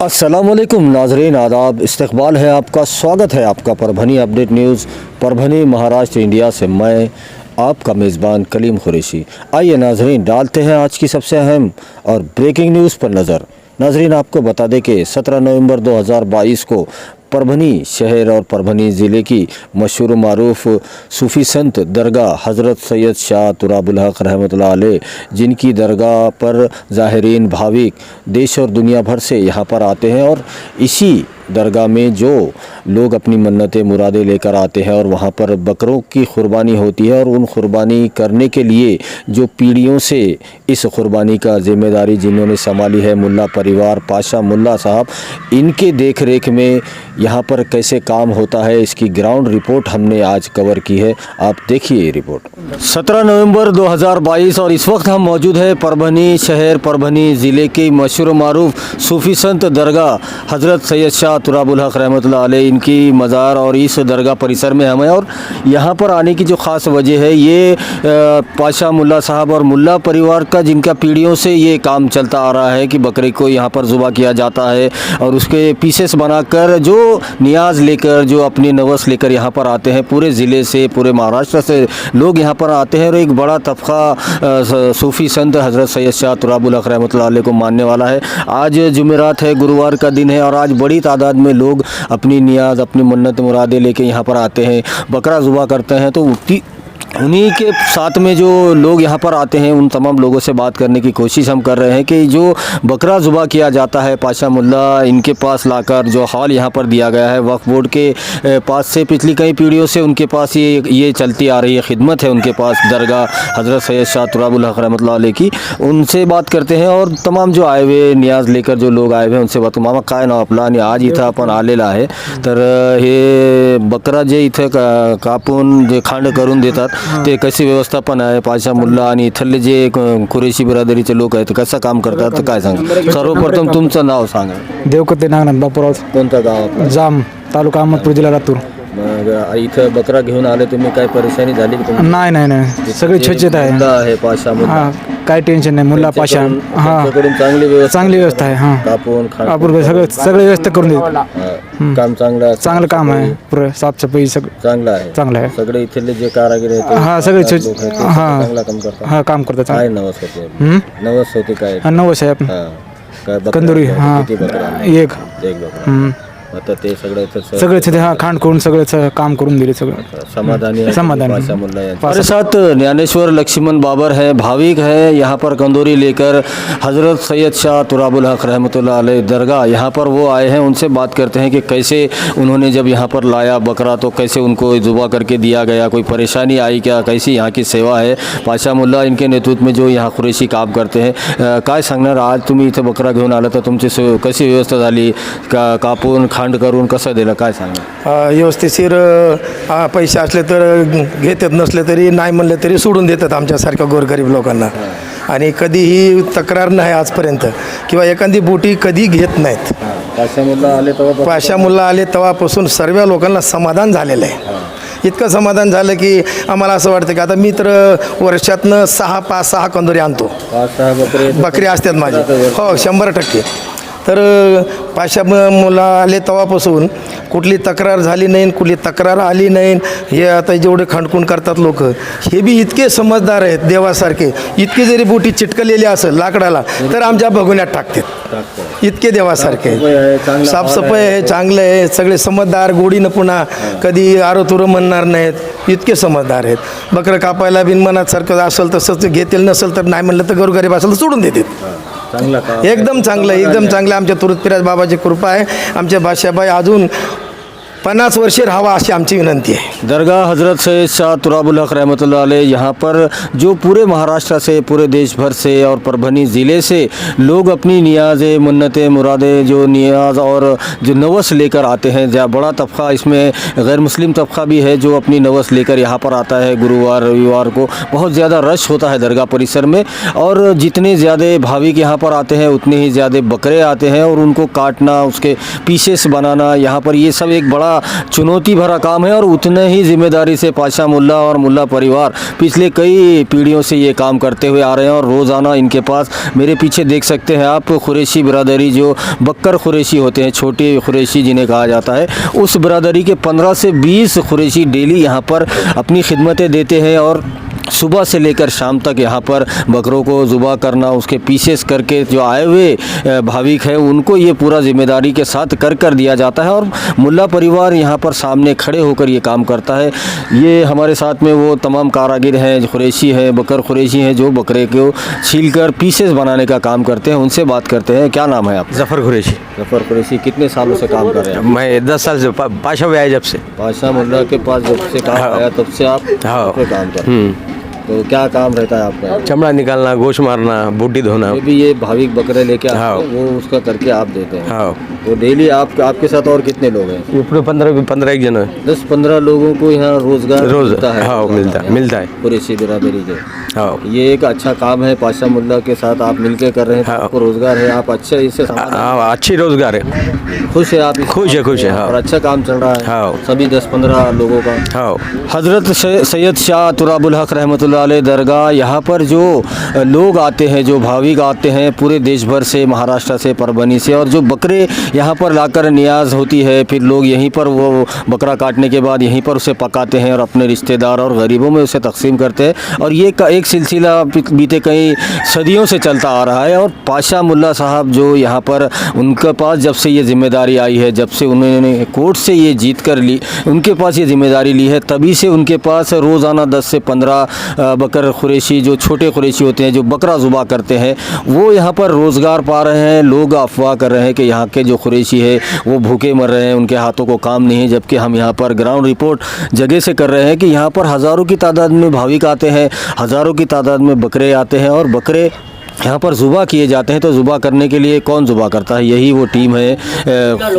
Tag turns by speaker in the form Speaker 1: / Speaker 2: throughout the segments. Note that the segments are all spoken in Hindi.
Speaker 1: अस्सलामुअलैकुम नाजरीन, आदाब, इस्तकबाल है आपका, स्वागत है आपका Parbhani update news Parbhani Maharashtra India से। मैं आपका मेज़बान कलीम कुरैशी। आइए नाजरीन, डालते हैं आज की सबसे अहम और ब्रेकिंग न्यूज़ पर नज़र। नाजरीन, आपको बता दें कि 17 नवंबर 2022 को परभनी शहर और परभनी ज़िले की मशहूर मारूफ सूफ़ी संत दरगाह हज़रत सैयद शाह तुराबुल हक़ रहमतुल्लाह अलैह, जिनकी दरगाह पर ज़ाहिरीन भाविक देश और दुनिया भर से यहाँ पर आते हैं और इसी दरगाह में जो लोग अपनी मन्नतें मुरादें लेकर आते हैं और वहाँ पर बकरों की क़ुरबानी होती है और उन क़ुरबानी करने के लिए जो पीढ़ियों से इस क़ुरबानी का ज़िम्मेदारी जिन्होंने संभाली है, मुल्ला परिवार, पाशा मुल्ला साहब, इनके देख रेख में यहाँ पर कैसे काम होता है, इसकी ग्राउंड रिपोर्ट हमने आज कवर की है। आप देखिए ये रिपोर्ट। 17 नवंबर 2022 और इस वक्त हम मौजूद है परभनी शहर, परभनी ज़िले की मशहूर मारूफ सूफ़ी संत दरगाह हज़रत सैयद शाह तुराबुल हक़ रहमतुल्लाह अलैह, इनकी मज़ार और इस दरगाह परिसर में हम हैं। और यहाँ पर आने की जो ख़ास वजह है, ये पाशा मुल्ला साहब और मुल्ला परिवार का, जिनका पीढ़ियों से ये काम चलता आ रहा है कि बकरे को यहाँ पर ज़ुबा किया जाता है और उसके पीसेस बनाकर जो नियाज लेकर, जो अपनी नवस लेकर यहाँ पर आते हैं, पूरे ज़िले से, पूरे महाराष्ट्र से लोग यहाँ पर आते हैं और एक बड़ा तबका सूफ़ी संत हज़रत सैयद शाह तुराबुल हक़ रहमतुल्लाह अलैह को मानने वाला है। आज जुमेरात है, गुरुवार का दिन है और आज बड़ी तादाद में लोग अपनी नियाज, अपनी मन्नत मुरादें लेके यहाँ पर आते हैं, बकरा ज़ुबा करते हैं। तो उन्हीं के साथ में जो लोग यहाँ पर आते हैं, उन तमाम लोगों से बात करने की कोशिश हम कर रहे हैं कि जो बकरा ज़ुबा किया जाता है पाशा मुल्ला इनके पास लाकर, जो हॉल यहाँ पर दिया गया है वक्फ बोर्ड के पास से, पिछली कई पीढ़ियों से उनके पास ये चलती आ रही है, खिदमत है उनके पास दरगाह हज़रत सैयद शाह तुराबुल हक़ रहमतुल्लाह अलैह की। उनसे बात करते हैं और तमाम जो आए हुए नियाज लेकर जो लोग आए हुए हैं उनसे बात। मामा काय नाव आपला आणि आज इथं आपण आलेला आहे, तर हे बकरा जे इथं कापून जे खांड करून देतात ते कशी व्यवस्थापन आहे, पाशा मुल्ला आणि इथले जे कुरेशी बिरादरीचे लोक आहेत कसं काम करतात, तर काय सांगा? सर्वप्रथम तुमचं नाव सांगा.
Speaker 2: देवकते नागनाथ बापूराव,
Speaker 1: कोणतं गाव आपलं?
Speaker 2: जाम, तालुका अहमदपूर, जिल्हा लातूर.
Speaker 1: मग इथं बकरा घेऊन आले तुम्ही, काय परेशानी झाली की तुम्ही?
Speaker 2: नाही नाही नाही, सगळी स्वच्छता आहे.
Speaker 1: मुल्ला आहे पाशा मुल्ला,
Speaker 2: हां, काय टेन्शन नाही. मुल्ला पाशा, हां,
Speaker 1: त्यांच्याकडून चांगली व्यवस्था
Speaker 2: आहे. हां,
Speaker 1: कापून
Speaker 2: आपण सगळं व्यवस्था करून देतो.
Speaker 1: काम चांगलं
Speaker 2: काम आहे, पुरं साफसफाई सगळं
Speaker 1: चांगलं आहे. सगळे इथले जे कारागीर आहेत,
Speaker 2: हां, सगळे
Speaker 1: हां चांगलं काम करतात.
Speaker 2: हां, काम करतात.
Speaker 1: काय नवस होते काय?
Speaker 2: हां, नवस आहे.
Speaker 1: काय
Speaker 2: कंदुरी, हां,
Speaker 1: किती बकरा?
Speaker 2: एक
Speaker 1: बकरा. आता ते
Speaker 2: सगळे हां, खांड करून सगळं काम करून दिले. सगळं
Speaker 1: समाधानी
Speaker 2: समाधानी.
Speaker 1: हमारे साथ ज्ञानेश्वर लक्ष्मण बाबर है, भाविक है, यहाँ पर कंदूरी लेकर हज़रत सैयद शाह तुराबुल हक़ रहमतुल्लाह अलैह दरगाह यहाँ पर वो आए हैं। उनसे बात करते हैं कि कैसे उन्होंने जब यहाँ पर लाया बकरा तो कैसे उनको ज़ुबा करके दिया गया, कोई परेशानी आई क्या, कैसी यहाँ की सेवा है। पाशा मुल्ला इनके नेतृत्व में जो यहाँ कुरेशी काम करते हैं, काय सांगणार? आज तुम्ही इथं बकरा घेऊन आला तर तुमची कशी व्यवस्था झाली, कापून खांड करून कसं दिलं, काय सांगा?
Speaker 3: व्यवस्थिशीर पैसे असले तर घेतात, नसले तरी नाही म्हणले तरी सोडून देतात आमच्यासारख्या गोरगरीब लोकांना. आणि कधीही तक्रार नाही आजपर्यंत, किंवा एखादी बोटी कधी घेत नाहीत. पाशा मुल्ला आले तेव्हापासून सर्व लोकांना समाधान झालेलं आहे. इतकं समाधान झालं की आम्हाला असं वाटतं की आता मी तर वर्षातनं 5-6 कंदोरी आणतो. बकरी असतात माझे, हो 100%. तर पाशा मुला आले तेव्हापासून कुठली तक्रार झाली नाही, कुठली तक्रार आली नाही. हे आता जेवढे खांडकून करतात लोक, हे बी इतके समजदार आहेत देवासारखे. इतकी जरी बोटी चिटकलेली असेल लाकडाला तर आमच्या भगुन्यात टाकतात. इतके देवासारखे, साफसफाई आहे, चांगलं आहे, सगळे समजदार, गोडीनं पुन्हा कधी आरोतुरं म्हणणार नाहीत, इतके समजदार आहेत. बकरं कापायला बिन मनासारखं असेल तसंच घेतील, नसेल तर नाही म्हणलं तर गोरगरीब असेल तर सोडून देतात. एकदम चांगलं. आमच्या तुरुतपिराज बाबाची कृपा आहे. आमच्या बादशाहबाई अजून 50 वर्षे राहावा अशी आमची विनंती है।
Speaker 1: दरगाह हज़रत सैयद शाह तुराबुल हक़ रहमतुल्लाह अलैह, यहाँ पर जो पूरे महाराष्ट्र से, पूरे देश भर से और परभनी ज़िले से लोग अपनी नियाज़ें, मन्नतें, मुरादें, जो नियाज़ और जो नवस लेकर आते हैं, जहाँ बड़ा तबका इसमें गैर मुस्लिम तबका भी है जो अपनी नवस लेकर यहाँ पर आता है। गुरुवार रविवार को बहुत ज़्यादा रश होता है दरगाह परिसर में, और जितने ज़्यादा भाविक यहाँ पर आते हैं उतने ही ज़्यादा बकरे आते हैं, और उनको काटना, उसके पीसेस बनाना, यहाँ पर ये सब एक बड़ा चुनौती भरा काम है और उतने ही जिम्मेदारी से पाशा मुल्ला और मुल्ला परिवार पिछले कई पीढ़ियों से ये काम करते हुए आ रहे हैं। और रोज़ाना इनके पास, मेरे पीछे देख सकते हैं आप, कुरैशी बिरादरी जो बक्कर कुरैशी होते हैं, छोटे कुरैशी जिन्हें कहा जाता है, उस बिरादरी के 15 से 20 कुरैशी डेली यहाँ पर अपनी खिदमतें देते हैं। और सुबह से लेकर शाम तक यहाँ पर बकरों को ज़ुबा करना, उसके पीसेस करके जो आए हुए भाविक हैं उनको ये पूरा जिम्मेदारी के साथ कर दिया जाता है। और मुल्ला परिवार यहाँ पर सामने खड़े होकर ये काम करता है। ये हमारे साथ में वो तमाम कारागिर हैं, कुरैशी हैं, बकर कुरैशी हैं, जो बकरे को छीलकर पीसेस बनाने का काम करते हैं। उनसे बात करते हैं। क्या नाम है आप?
Speaker 4: जफ़र कुरैशी।
Speaker 1: जफ़र कुरैशी, कितने सालों से काम कर रहे हैं?
Speaker 4: मैं 10 साल से पाशा में आया जब से।
Speaker 1: पाशा मुल्ला के पास जब से काम आया तब से आप पे काम कर रहे हैं। तो क्या काम रहता है आपका?
Speaker 4: चमड़ा निकालना, गोश्त मारना, बूटी धोना।
Speaker 1: जो भी ये भाविक बकरे लेके आते हैं वो उसका करके आप देते हैं।
Speaker 4: हाँ।
Speaker 1: तो डेली आपके साथ और कितने लोग हैं?
Speaker 4: ये पूरे 15 एक जन है।
Speaker 1: 10-15 लोगों को यहाँ रोजगार मिलता है।
Speaker 4: हाँ, मिलता है
Speaker 1: कुरैशी बिरादरी के।
Speaker 4: हाँ,
Speaker 1: ये एक अच्छा काम है। पाशा मुल्ला के साथ आप मिलकर कर रहे हैं।
Speaker 4: हाँ।
Speaker 1: आपको रोजगार है, आप अच्छे इससे
Speaker 4: हाँ, अच्छी रोजगार है।
Speaker 1: खुश है आप?
Speaker 4: खुश है। हाँ।
Speaker 1: और अच्छा काम चल रहा है।
Speaker 4: हाँ।
Speaker 1: सभी 10-15 लोगों का।
Speaker 4: हाँ।
Speaker 1: हज़रत सैयद शाह तुराबुल हक रहमतुल्लाह अलैह दरगाह, यहाँ पर जो लोग आते हैं, जो भाविक आते हैं पूरे देश भर से, महाराष्ट्र से, परभनी से, और जो बकरे यहाँ पर लाकर नियाज होती है, फिर लोग यहीं पर वो बकरा काटने के बाद यहीं पर उसे पकाते हैं और अपने रिश्तेदार और गरीबों में उसे तकसीम करते हैं। और ये एक सिलसिला बीते कई सदियों से चलता आ रहा है। और पाशा मुल्ला साहब जो यहाँ पर, उनके पास जब से ये जिम्मेदारी आई है, जब से उन्होंने कोर्ट से ये जीत कर ली, उनके पास ये जिम्मेदारी ली है, तभी से उनके पास रोज़ाना 10 से 15 बकर कुरैशी, जो छोटे कुरैशी होते हैं, जो बकरा ज़ुबा करते हैं, वो यहाँ पर रोज़गार पा रहे हैं। लोग अफवाह कर रहे हैं कि यहाँ के जो कुरैशी है वो भूखे मर रहे हैं, उनके हाथों को काम नहीं है। जबकि हम यहाँ पर ग्राउंड रिपोर्ट जगह से कर रहे हैं कि यहाँ पर हज़ारों की तादाद में भाविक आते हैं, हज़ारों की तादाद में बकरे आते हैं और बकरे यहाँ पर ज़ुबा किए जाते हैं। तो ज़ुबा करने के लिए कौन ज़ुबा करता है? यही वो टीम है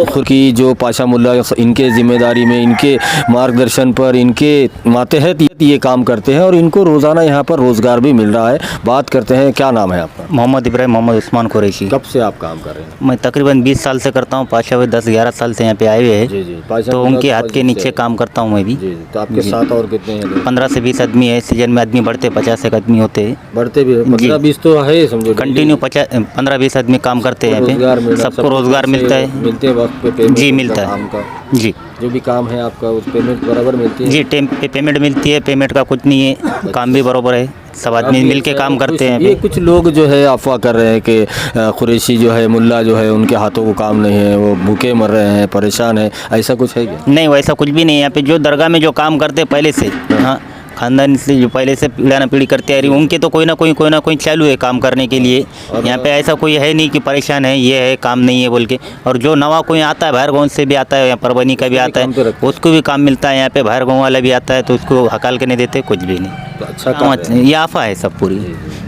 Speaker 1: खुद की, जो पाशा मुल्ला इनके ज़िम्मेदारी में, इनके मार्गदर्शन पर, इनके मातहत ये काम करते हैं और इनको रोज़ाना यहाँ पर रोज़गार भी मिल रहा है। बात करते हैं। क्या नाम है आपका?
Speaker 5: मोहम्मद इब्राहिम मोहम्मद उस्मान कुरैशी।
Speaker 1: कब से आप काम कर रहे हैं?
Speaker 5: मैं तकरीबन 20 साल से करता हूँ। पाशा में 10-11 साल से यहाँ पे आए हुए हैं।
Speaker 1: जी। पाशा
Speaker 5: तो
Speaker 1: मुल्ला
Speaker 5: उनके हाथ के
Speaker 1: पास
Speaker 5: नीचे काम करता हूँ मैं भी।
Speaker 1: जी। तो आपके साथ और कितने हैं लोग?
Speaker 5: 15 से 20 आदमी है। सीजन में आदमी बढ़ते 50 एक आदमी होते हैं।
Speaker 1: बढ़ते भी 15-20 तो है, समझो
Speaker 5: कंटिन्यू 15-20 आदमी काम करते हैं यहाँ पे। सबको रोजगार मिलता है।
Speaker 1: मिलते हैं वक्त पे पेमेंट?
Speaker 5: जी, मिलता है।
Speaker 1: काम का
Speaker 5: जी,
Speaker 1: जो भी काम है आपका उस पेमेंट बराबर मिलती है?
Speaker 5: जी, टाइम पे पेमेंट मिलती है। पेमेंट का कुछ नहीं है, काम भी बराबर है। सब आदमी मिल के काम करते हैं।
Speaker 1: ये कुछ लोग जो है अफवाह कर रहे हैं कि कुरैशी जो है, मुल्ला जो है, उनके हाथों को काम नहीं है, वो भूखे मर रहे हैं, परेशान है, ऐसा कुछ है क्या?
Speaker 5: नहीं, वैसा कुछ भी नहीं है। यहाँ पे जो दरगाह में जो काम करते हैं पहले से, हाँ, खानदान से जो पहले से पीढ़ा न पीढ़ी करते आ रही, उनके तो कोई ना कोई चालू है काम करने के लिए। यहाँ पे ऐसा कोई है नहीं कि परेशान है, ये है काम नहीं है बोल के। और जो नवा कोई आता है, बाहर गाँव से भी आता है, यहाँ परभनी का भी आता है, उसको भी काम मिलता है। यहाँ पे बाहर गाँव वाला भी आता है तो उसको हकाल के नहीं देते, कुछ भी नहीं।
Speaker 1: तो अच्छा काम है।
Speaker 5: ये आफा है सब पूरी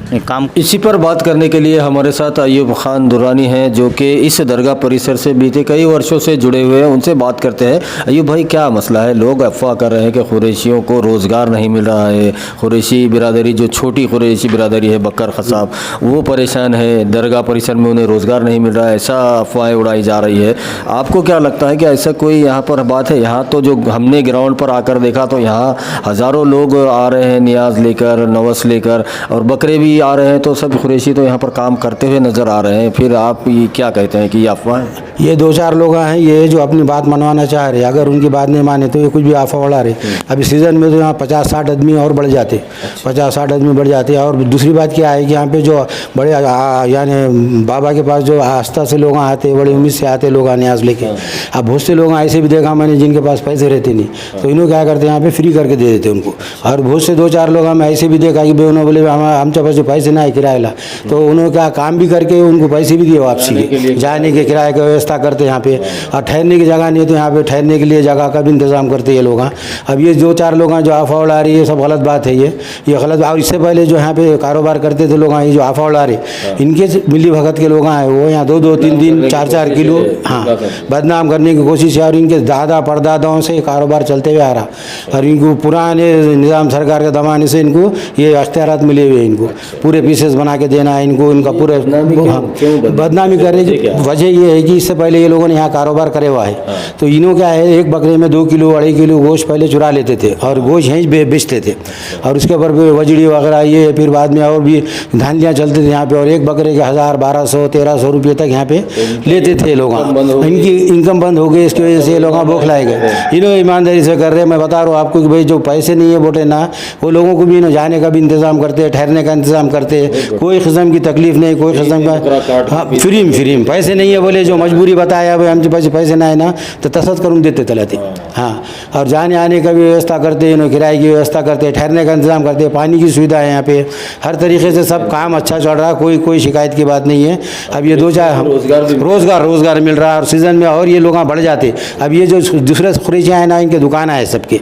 Speaker 5: ये काम।
Speaker 1: इसी पर बात करने के लिए हमारे साथ अयूब खान दुरानी हैं, जो कि इस दरगाह परिसर से बीते कई वर्षों से जुड़े हुए हैं। उनसे बात करते हैं। अयूब भाई, क्या मसला है? लोग अफवाह कर रहे हैं कि कुरैशियों को रोज़गार नहीं मिल रहा है, कुरैशी बिरादरी, जो छोटी कुरैशी बिरादरी है, बकर खसाब, वो परेशान है, दरगाह परिसर में उन्हें रोज़गार नहीं मिल रहा है, ऐसा अफवाहें उड़ाई जा रही है। आपको क्या लगता है कि ऐसा कोई यहाँ पर बात है? यहाँ तो जो हमने ग्राउंड पर आकर देखा तो यहाँ हज़ारों लोग आ रहे हैं नियाज लेकर, नवस लेकर, और बकरे भी आ रहे हैं। तो सब कुरैशी तो यहाँ पर काम करते हुए नज़र आ रहे हैं। फिर आप ये क्या कहते हैं कि ये अफवाह है?
Speaker 6: ये 2-4 लोग हैं, ये जो अपनी बात मनवाना चाह रहे हैं। अगर उनकी बात नहीं माने तो ये कुछ भी अफवाह उड़ा रहे। अभी सीज़न में तो यहाँ 50-60 आदमी और बढ़ जाते, 50-60 आदमी बढ़ जाते। और दूसरी बात क्या है कि यहाँ पे जो बड़े यानी बाबा के पास जो आस्था से लोग आते, बड़ी उम्मीद से आते लोग न्याज लेके। अब बहुत से लोग ऐसे भी देखा मैंने जिनके पास पैसे रहते नहीं, तो इन्हों क्या करते हैं यहाँ पे फ्री करके दे देते उनको। और बहुत से 2-4 लोग हम ऐसे भी देखा कि उन्होंने बोले हमच्या पास पैसे ना किराएला, तो उन्होंने क्या काम भी करके उनको पैसे भी दिए वापसी के, जाने के किराए की व्यवस्था करते हैं यहाँ पे। और ठहरने की जगह नहीं है तो यहाँ पे ठहरने के लिए जगह का भी इंतजाम करते हैं ये लोग। अब ये 2-4 लोग हैं जो अफवाह उड़ा रही है, सब गलत बात है। ये गलत। और इससे पहले जो यहाँ पे कारोबार करते थे लोग, ये जो अफवाह उड़ा रहे, इनके मिली भगत के लोग हैं, वो यहाँ 2-2, 3-3, 4-4 किलो हाँ बदनाम करने की कोशिश है। और इनके दादा परदादाओं से कारोबार चलते हुए आ रहा। और इनको पुराने निज़ाम सरकार के ज़माने से इनको ये अख्तियारात मिले हुए हैं इनको। पूरे पीसेस बना के देना है इनको, इनका पूरे बदनामी कर रहे हैं। वजह ये है कि इससे पहले ये लोगों ने यहाँ कारोबार करे हुआ है, तो इन्हों क्या है, एक बकरे में 2 किलो 2.5 किलो गोश्त पहले चुरा लेते थे और गोश्त यहीं बेचते थे, और उसके ऊपर वजड़ी वगैरह ये, फिर बाद में और भी धांधलियाँ चलते थे यहाँ पे, और एक बकरे के 1000 1200 1300 रुपये तक यहाँ पे लेते थे लोग। इनकी इनकम बंद हो गई, इसकी वजह से ये लोग बौखलाए गए। इन्होंने ईमानदारी से कर रहे हैं। मैं बता रहा हूँ आपको कि भाई जो पैसे नहीं है बोटे ना, वो लोगों को भी इन्हों जाने का भी इंतज़ाम करते हैं, ठहरने का इंतज़ाम करते हैं, कोई किस्म की तकलीफ नहीं, कोई किस्म का। हाँ, फ्री में पैसे नहीं है बोले, जो मजबूरी बताया भाई हमसे पैसे ना है ना, तो तसद करूँ देते तलाते। हाँ, और जाने आने का भी व्यवस्था करते हैं, किराए की व्यवस्था करते हैं, ठहरने का इंतज़ाम करते हैं, पानी की सुविधा है यहाँ पे, हर तरीके से सब काम अच्छा चल रहा है, कोई शिकायत की बात नहीं है। अब ये 2-4 रोज़गार मिल रहा है, और सीज़न में और ये लोग बढ़ जाते। अब ये जो दूसरे खुरेशियाँ हैं ना, इनके दुकान है सबके,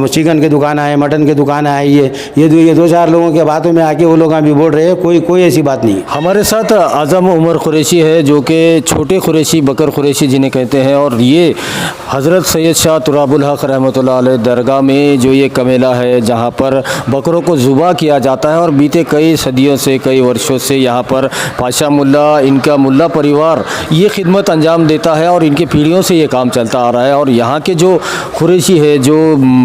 Speaker 6: चिकन के दुकान है, मटन के दुकान है, ये 2-4 लोगों के बातों में आके वो लोग अभी बोल रहे हैं, कोई ऐसी बात नहीं।
Speaker 1: हमारे साथ आज़म उमर कुरैशी है, जो कि छोटे कुरैशी, बकर कुरैशी जिन्हें कहते हैं, और ये हज़रत सैयद शाह तुराबुल हक़ रहमतुल्लाह अलैह दरगाह में जो ये कमेला है, जहाँ पर बकरों को ज़ुबा किया जाता है, और बीते कई सदियों से, कई वर्षों से यहाँ पर पाशा मुल्ला, इनका मुल्ला परिवार ये खिदमत अंजाम देता है, और इनके पीढ़ियों से ये काम चलता आ रहा है। और यहाँ के जो कुरैशी है, जो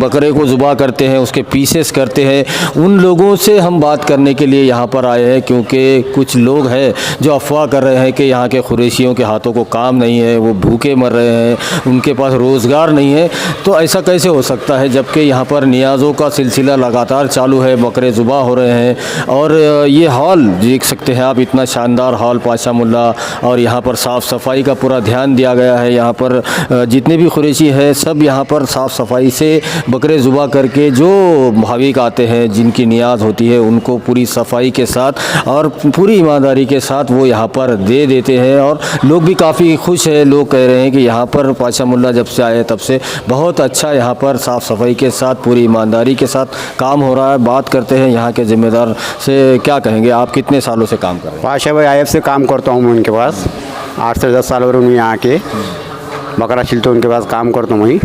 Speaker 1: बकरे को ज़ुबा करते हैं, उसके पीसेस करते हैं, उन लोगों से हम बात करने के लिए यहाँ पर आए हैं, क्योंकि कुछ लोग हैं जो अफवाह कर रहे हैं कि यहाँ के कुरैशियों के हाथों को काम नहीं है, वो भूखे मर रहे हैं, उनके पास रोज़गार नहीं है। तो ऐसा कैसे हो सकता है, जबकि यहाँ पर नियाज़ों का सिलसिला लगातार चालू है, बकरे ज़ुबा हो रहे हैं। और ये हॉल देख सकते हैं आप, इतना शानदार हॉल पाशा मुल्ला, और यहाँ पर साफ़ सफाई का पूरा ध्यान दिया गया है। यहाँ पर जितने भी कुरैशी है, सब यहाँ पर साफ़ सफाई से बकरे ज़ुबा करके जो भाविक आते हैं, जिनकी नियाज़ होती है, उनको पूरी सफाई के साथ और पूरी ईमानदारी के साथ वो यहाँ पर दे देते हैं। और लोग भी काफ़ी खुश हैं, लोग कह रहे हैं कि यहाँ पर पाशा मुल्ला जब से आए तब से बहुत अच्छा यहाँ पर साफ़ सफाई के साथ, पूरी ईमानदारी के साथ काम हो रहा है। बात करते हैं यहाँ के ज़िम्मेदार से, क्या कहेंगे, आप कितने सालों से काम कर रहे हैं?
Speaker 7: पाशा भाई आयब से काम करता हूँ मैं उनके पास, 8 से 10 साल हो रहे हैं यहाँ के। बकरा छिलते उनके पास काम करता हूँ वहीं,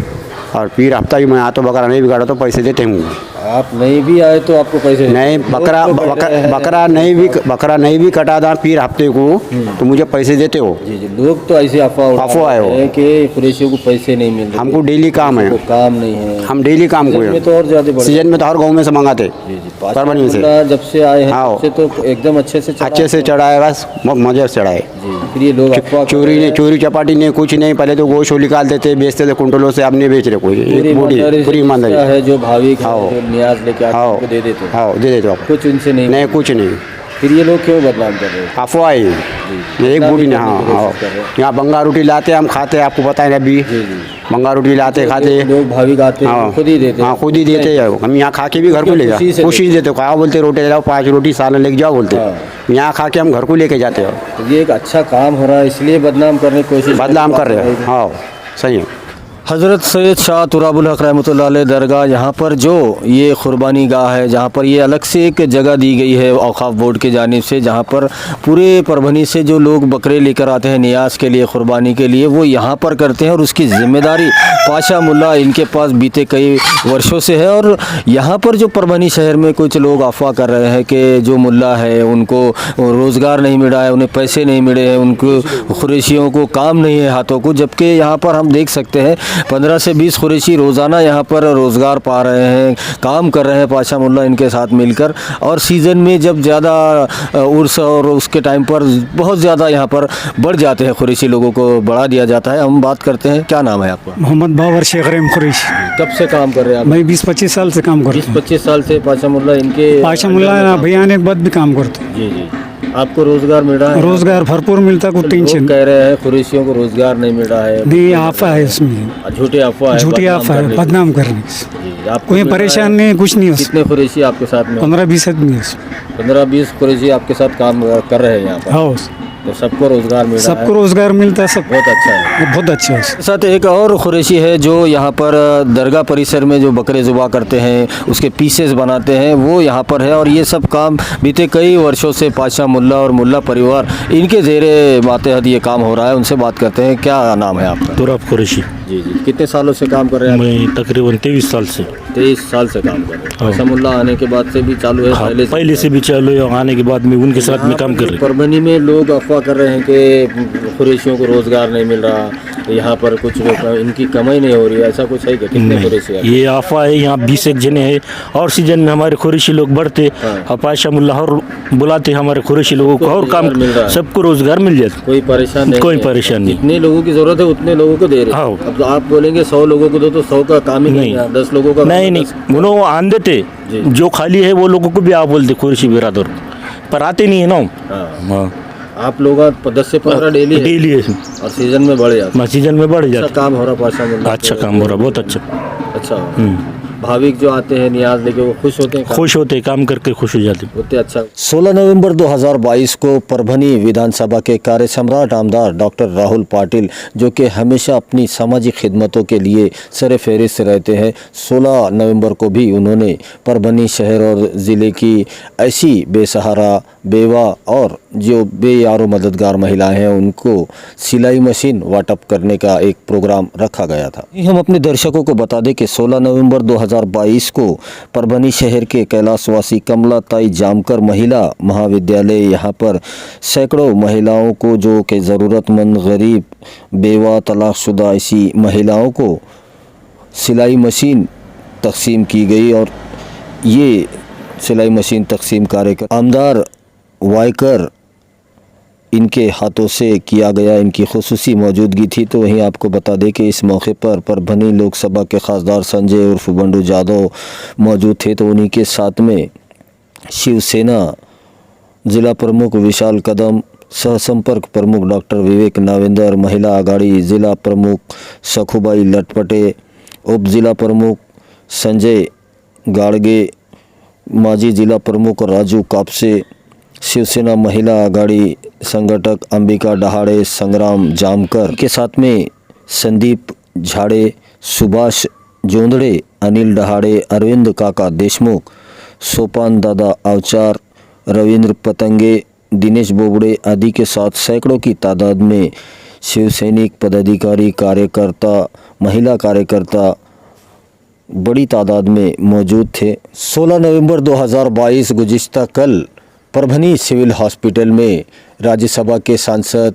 Speaker 7: और फिर हफ्ता ही मैं आता हूँ, बकरा नहीं बिगाड़ा तो पैसे देते हूँ।
Speaker 1: आप नहीं भी आए तो आपको पैसे
Speaker 7: नहीं, बकरा नहीं भी कटा था फिर हफ्ते को, तो मुझे पैसे देते हो।
Speaker 1: जी, लोग तो ऐसे अफवाह है कि कुरैशियों को पैसे नहीं मिल रहे।
Speaker 7: हमको डेली काम है,
Speaker 1: काम नहीं है,
Speaker 7: हम डेली काम को
Speaker 1: में तो और ज़्यादा
Speaker 7: सीजन में तो हर गाँव में से मंगाते,
Speaker 1: परभनी से जब से आए हैं तब से तो एकदम अच्छे से
Speaker 7: चढ़ाए, बस मजे से चढ़ाए।
Speaker 1: फिर ये लोग
Speaker 7: चोरी चपाटी नहीं, कुछ नहीं। पहले तो गोश्त निकालते थे, बेचते थे कुंटलों से, अब नहीं बेच रहे कोई। पूरी ईमानदारी है, जो भाविक नियाज लेके आके दे देते हैं, दे देते हो, कुछ उनसे नहीं, कुछ नहीं।
Speaker 1: फिर ये लोग क्यों बदनाम कर रहे हैं?
Speaker 7: अफवाह है, एक बूढ़ी ने। हाँ, यहाँ बंगा रोटी लाते हम खाते, आपको पता है अभी, बंगा रोटी लाते खाते,
Speaker 1: लोग भाविक आते हैं, खुद ही देते।
Speaker 7: हाँ, खुद ही देते हैं। हम यहाँ खा के भी घर को ले जाओ, खुशी देते, खाओ बोलते, रोटी ले जाओ, 5 रोटी सालन लेके जाओ बोलते, यहाँ खा के हम घर को लेके जाते हो।
Speaker 1: तो ये एक अच्छा काम हो रहा है, इसलिए बदनाम करने की कोशिश,
Speaker 7: बदनाम कर रहे हैं। हाँ, सही है।
Speaker 1: हज़रत सैयद शाह तुराबुल हक़ रहमतुल्लाह अलैह दरगाह, यहाँ पर जो ये क़ुरबानी गाह है, जहाँ पर ये अलग से एक जगह दी गई है औक़ाफ़ बोर्ड की जानिब से, जहाँ पर पूरे परभनी से जो लोग बकरे लेकर आते हैं नियाज़ के लिए, क़ुरबानी के लिए, वो यहाँ पर करते हैं। और उसकी ज़िम्मेदारी पाशा मुल्ला इनके पास बीते कई वर्षों से है। और यहाँ पर जो परभनी शहर में कुछ लोग अफवाह कर रहे हैं कि जो मुल्ला है उनको रोज़गार नहीं मिला है, उन्हें पैसे नहीं मिले हैं, उनको कुरैशियों को काम नहीं है हाथों को, जबकि यहाँ पर हम देख सकते हैं 15 से 20 कुरैशी रोज़ाना यहाँ पर रोज़गार पा रहे हैं, काम कर रहे हैं पाशा मुल्ला इनके साथ मिलकर। और सीज़न में जब ज़्यादा उर्स और उसके टाइम पर बहुत ज़्यादा यहाँ पर बढ़ जाते हैं, कुरैशी लोगों को बढ़ा दिया जाता है। हम बात करते हैं, क्या नाम है आपका?
Speaker 2: मोहम्मद बाबर शेख रहीम कुरैशी।
Speaker 1: कब से काम कर रहे हैं आप?
Speaker 2: मैं 20-25 साल से काम करता हूँ।
Speaker 1: 20-25 साल से पाशा मुल्ला इनके,
Speaker 2: पाशा मुल्ला भैया आने के बाद भी काम करता हूँ।
Speaker 1: जी जी, आपको रोज़गार मिल रहा है?
Speaker 2: रोज़गार भरपूर मिलता, कोई टेंशन
Speaker 1: कह रहे हैं कुरैशियों को रोज़गार नहीं मिल रहा है।
Speaker 2: नहीं, अफवाह है इसमें,
Speaker 1: झूठी अफवाह है,
Speaker 2: झूठी अफवाह है, बदनाम करने की।
Speaker 1: आपको
Speaker 2: कोई परेशान नहीं, कुछ नहीं।
Speaker 1: कितने कुरैशी आपके साथ में?
Speaker 2: 15-20 आदमी।
Speaker 1: 15-20 कुरैशी आपके साथ काम कर रहे हैं यहाँ पर?
Speaker 2: हाँ,
Speaker 1: तो सबको रोज़गार मिल रहा है?
Speaker 2: सबको रोज़गार मिलता है, सब
Speaker 1: बहुत अच्छा है,
Speaker 2: बहुत अच्छा है।
Speaker 1: साथ एक और कुरैशी है जो यहाँ पर दरगाह परिसर में जो बकरे ज़ुबा करते हैं, उसके पीसेस बनाते हैं, वो यहाँ पर है। और ये सब काम बीते कई वर्षों से पाशा मुल्ला और मुल्ला परिवार इनके ज़ेरे मातहत ये काम हो रहा है। उनसे बात करते हैं, क्या नाम है आपका?
Speaker 8: तुराब कुरैशी।
Speaker 1: जी जी, कितने सालों से काम कर रहे हैं
Speaker 8: मैं तकरीबन 23 साल से।
Speaker 1: 23 साल से काम कर रहे हैं।
Speaker 8: हाँ।
Speaker 1: असमुल्ला आने के बाद से भी चालू है?
Speaker 8: हाँ, पहले से भी चालू है, आने के बाद में उनके साथ में काम कर रहे
Speaker 1: परभनी में लोग अफवाह कर रहे हैं कि कुरैशियों को रोजगार नहीं मिल रहा, यहाँ पर कुछ इनकी कमाई नहीं हो रही है, ऐसा कुछ है क्या? कितने कुरैशी
Speaker 8: हैं।
Speaker 1: हैं?
Speaker 8: ये अफवाह है, यहाँ 20 एक जने हैं और सीजन में हमारे कुरैशी लोग बढ़ते और पाशा मुल्ला और बुलाते हमारे कुरैशी लोगों को और काम
Speaker 1: मिल रहा है।
Speaker 8: सबको रोजगार मिल जाता।
Speaker 1: कोई परेशान नहीं?
Speaker 8: कोई परेशान नहीं।
Speaker 1: जितने लोगों की जरूरत है उतने लोगों को दे रहे हैं।
Speaker 8: हाँ।
Speaker 1: अब आप बोलेंगे 100 लोगों को दो तो 100 का काम ही नहीं है, 10 लोगों का
Speaker 8: नहीं नहीं, उन्होंने आन देते
Speaker 1: जी।
Speaker 8: जो खाली है वो लोगों को भी आप बोलते कुरैशी बिरादर, पर आते नहीं है ना।
Speaker 1: हाँ।
Speaker 8: हाँ,
Speaker 1: आप लोग 10 से 15 डेली
Speaker 8: डेली है
Speaker 1: और सीजन में बढ़ जाता
Speaker 8: सीजन में बढ़
Speaker 1: है।
Speaker 8: जाता।
Speaker 1: अच्छा काम हो रहा पाशा मुल्ला?
Speaker 8: अच्छा काम हो रहा, बहुत अच्छा।
Speaker 1: अच्छा। भाविक जो आते हैं नियाज लेके वो खुश होते हैं?
Speaker 8: खुश होते, काम करके खुश हो जाते।
Speaker 1: होते अच्छा। 16 नवंबर 2022 को परभनी विधानसभा के कार्य सम्राट आमदार डॉक्टर राहुल पाटिल, जो कि हमेशा अपनी सामाजिक खिदमतों के लिए सर फहरिस्त रहते हैं, 16 नवंबर को भी उन्होंने परभनी शहर और ज़िले की ऐसी बेसहारा, बेवा और जो बेयारो मददगार महिलाएं हैं उनको सिलाई मशीन वाटअप करने का एक प्रोग्राम रखा गया था। हम अपने दर्शकों को बता दें कि 16 नवंबर 2022 को परभनी शहर के कैलाशवासी कमला ताई जामकर महिला महाविद्यालय, यहाँ पर सैकड़ों महिलाओं को जो कि ज़रूरतमंद, गरीब, बेवा, तलाकशुदा ऐसी महिलाओं को सिलाई मशीन तकसीम की गई और ये सिलाई मशीन तकसीम कार्यक्रम आमदार वायकर इनके हाथों से किया गया, इनकी खुसूसी मौजूदगी थी। तो वहीं आपको बता दें कि इस मौके पर परभनी लोकसभा के खासदार संजय उर्फ बंडू जादव मौजूद थे। तो उन्हीं के साथ में शिवसेना जिला प्रमुख विशाल कदम, सह संपर्क प्रमुख डॉक्टर विवेक नावेंदर, महिला आघाड़ी जिला प्रमुख सखुबाई लटपटे, उप जिला प्रमुख संजय गाड़गे, माजी जिला प्रमुख राजू कापसे, शिवसेना महिला आघाड़ी संगठक अंबिका डहाड़े, संग्राम जामकर के साथ में संदीप झाड़े, सुभाष जोंदड़े, अनिल डहाड़े, अरविंद काका देशमुख, सोपान दादा अवचार, रविंद्र पतंगे, दिनेश बोबड़े आदि के साथ सैकड़ों की तादाद में शिवसैनिक पदाधिकारी, कार्यकर्ता, महिला कार्यकर्ता बड़ी तादाद में मौजूद थे। 16 नवंबर 2022 गुज़िश्ता कल परभनी सिविल हॉस्पिटल में राज्यसभा के सांसद,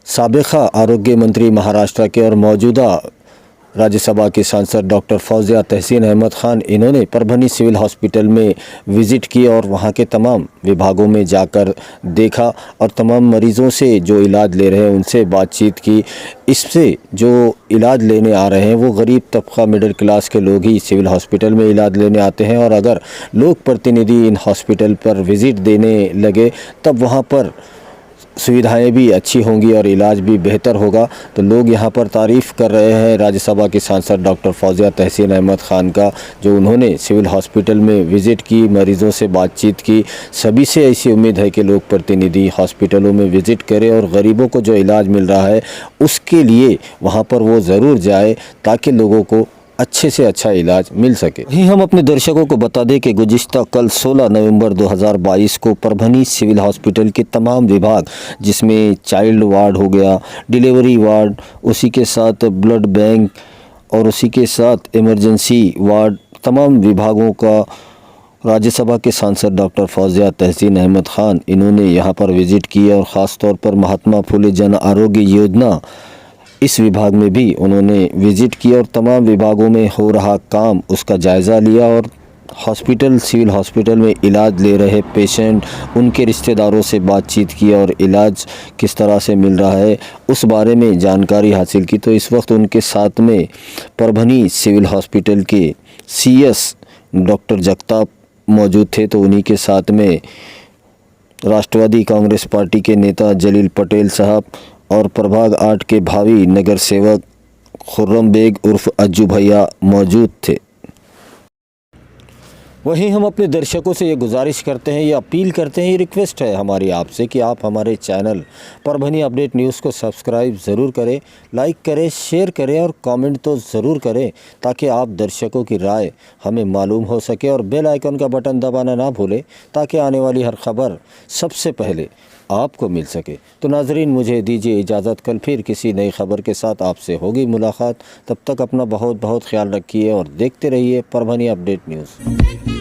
Speaker 1: साबिक़ा आरोग्य मंत्री महाराष्ट्र के और मौजूदा राज्यसभा के सांसद डॉक्टर फौजिया तहसीन अहमद ख़ान, इन्होंने परभनी सिविल हॉस्पिटल में विज़िट की और वहां के तमाम विभागों में जाकर देखा और तमाम मरीज़ों से जो इलाज ले रहे हैं उनसे बातचीत की। इससे जो इलाज लेने आ रहे हैं वो गरीब तबका, मिडिल क्लास के लोग ही सिविल हॉस्पिटल में इलाज लेने आते हैं और अगर लोक प्रतिनिधि इन हॉस्पिटल पर विज़िट देने लगे तब वहाँ पर सुविधाएं भी अच्छी होंगी और इलाज भी बेहतर होगा। तो लोग यहाँ पर तारीफ़ कर रहे हैं राज्यसभा के सांसद डॉक्टर फौजिया तहसीन अहमद ख़ान का, जो उन्होंने सिविल हॉस्पिटल में विज़िट की, मरीज़ों से बातचीत की। सभी से ऐसी उम्मीद है कि लोक प्रतिनिधि हॉस्पिटलों में विज़िट करें और गरीबों को जो इलाज मिल रहा है उसके लिए वहाँ पर वो ज़रूर जाए ताकि लोगों को अच्छे से अच्छा इलाज मिल सके। ही हम अपने दर्शकों को बता दें कि गुज़िश्ता कल 16 नवंबर 2022 को परभनी सिविल हॉस्पिटल के तमाम विभाग, जिसमें चाइल्ड वार्ड हो गया, डिलीवरी वार्ड, उसी के साथ ब्लड बैंक और उसी के साथ इमरजेंसी वार्ड, तमाम विभागों का राज्यसभा के सांसद डॉक्टर फौजिया तहसीन अहमद ख़ान इन्होंने यहाँ पर विज़िट की और ख़ास तौर पर महात्मा फुले जन आरोग्य योजना इस विभाग में भी उन्होंने विज़िट किया और तमाम विभागों में हो रहा काम उसका जायज़ा लिया और हॉस्पिटल, सिविल हॉस्पिटल में इलाज ले रहे पेशेंट, उनके रिश्तेदारों से बातचीत की और इलाज किस तरह से मिल रहा है उस बारे में जानकारी हासिल की। तो इस वक्त उनके साथ में परभनी सिविल हॉस्पिटल के CS डॉक्टर जगताप मौजूद थे। तो उन्हीं के साथ में राष्ट्रवादी कांग्रेस पार्टी के नेता जलील पटेल साहब और प्रभाग 8 के भावी नगर सेवक खुर्रम बेग उर्फ अज्जू भैया मौजूद थे। वहीं हम अपने दर्शकों से ये गुजारिश करते हैं, ये अपील करते हैं, ये रिक्वेस्ट है हमारी आपसे कि आप हमारे चैनल परभनी अपडेट न्यूज़ को सब्सक्राइब ज़रूर करें, लाइक करें, शेयर करें और कमेंट तो ज़रूर करें ताकि आप दर्शकों की राय हमें मालूम हो सके और बेल आइकन का बटन दबाना ना भूलें ताकि आने वाली हर खबर सबसे पहले आपको मिल सके। तो नाजरीन, मुझे दीजिए इजाज़त, कल फिर किसी नई खबर के साथ आपसे होगी मुलाकात। तब तक अपना बहुत बहुत ख्याल रखिए और देखते रहिए परभनी अपडेट न्यूज़।